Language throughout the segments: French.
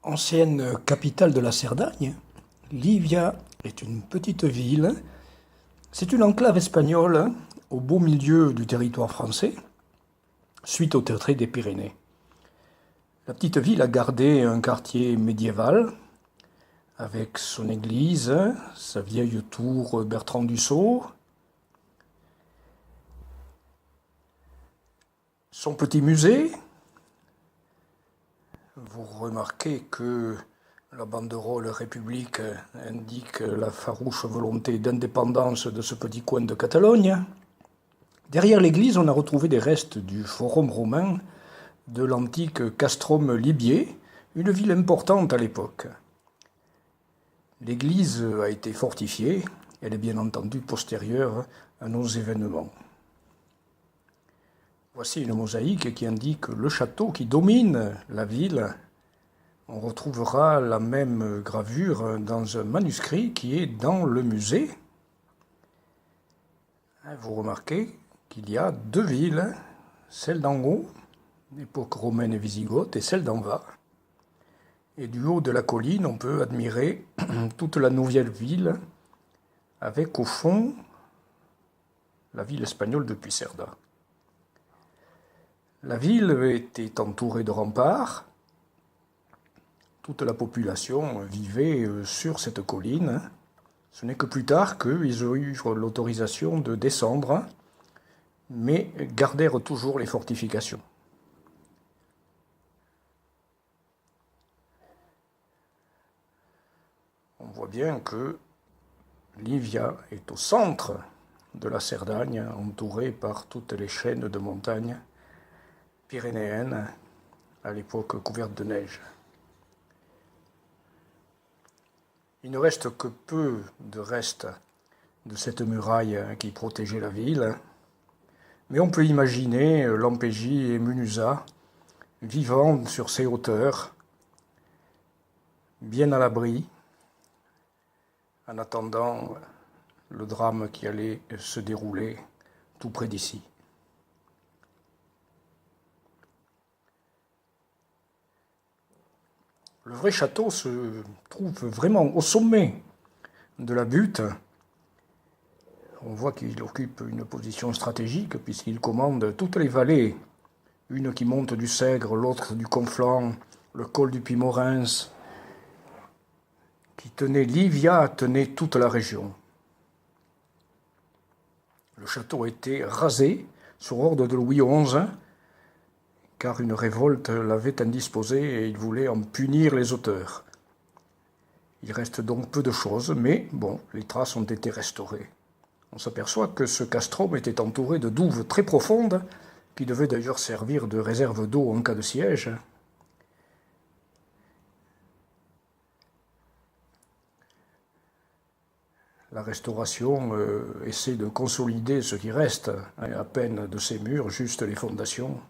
Ancienne capitale de la Cerdagne, Livia est une petite ville. C'est une enclave espagnole au beau milieu du territoire français, suite au retrait des Pyrénées. La petite ville a gardé un quartier médiéval, avec son église, sa vieille tour Bertrand Dussau, son petit musée. Vous remarquez que la banderole République indique la farouche volonté d'indépendance de ce petit coin de Catalogne. Derrière l'église, on a retrouvé des restes du forum romain de l'antique castrum Libier, une ville importante à l'époque. L'église a été fortifiée, elle est bien entendu postérieure à nos événements. Voici une mosaïque qui indique le château qui domine la ville. On retrouvera la même gravure dans un manuscrit qui est dans le musée. Vous remarquez qu'il y a deux villes, celle d'en haut, d'époque romaine et wisigothe, et celle d'en bas. Et du haut de la colline, on peut admirer toute la nouvelle ville, avec au fond la ville espagnole de Puigcerdà. La ville était entourée de remparts. Toute la population vivait sur cette colline. Ce n'est que plus tard qu'ils ont eu l'autorisation de descendre, mais gardèrent toujours les fortifications. On voit bien que Livia est au centre de la Cerdagne, entourée par toutes les chaînes de montagnes pyrénéennes, à l'époque couvertes de neige. Il ne reste que peu de restes de cette muraille qui protégeait la ville, mais on peut imaginer Lampégie et Munuza vivant sur ces hauteurs, bien à l'abri, en attendant le drame qui allait se dérouler tout près d'ici. Le vrai château se trouve vraiment au sommet de la butte. On voit qu'il occupe une position stratégique puisqu'il commande toutes les vallées, une qui monte du Sègre, l'autre du Conflent, le col du Puy-Morens, qui tenait Livia, tenait toute la région. Le château a été rasé sur ordre de Louis XI, car une révolte l'avait indisposé et il voulait en punir les auteurs. Il reste donc peu de choses, mais bon, les traces ont été restaurées. On s'aperçoit que ce castrum était entouré de douves très profondes, qui devaient d'ailleurs servir de réserve d'eau en cas de siège. La restauration essaie de consolider ce qui reste, à peine de ces murs, juste les fondations.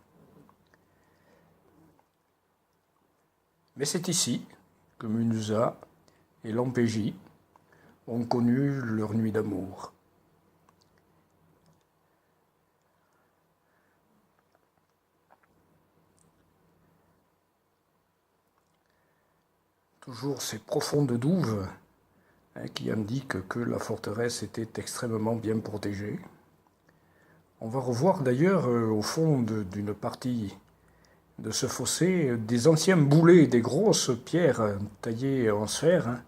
Mais c'est ici que Munuza et Lampégie ont connu leur nuit d'amour. Toujours ces profondes douves qui indiquent que la forteresse était extrêmement bien protégée. On va revoir d'ailleurs au fond d'une partie de ce fossé des anciens boulets, des grosses pierres taillées en sphère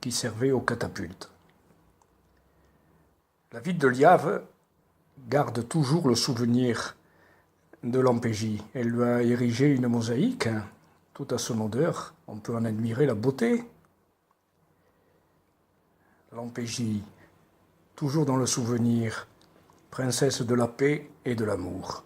qui servaient aux catapultes. La ville de Liave garde toujours le souvenir de Lampégie. Elle lui a érigé une mosaïque, tout à son odeur. On peut en admirer la beauté. Lampégie, toujours dans le souvenir, princesse de la paix et de l'amour.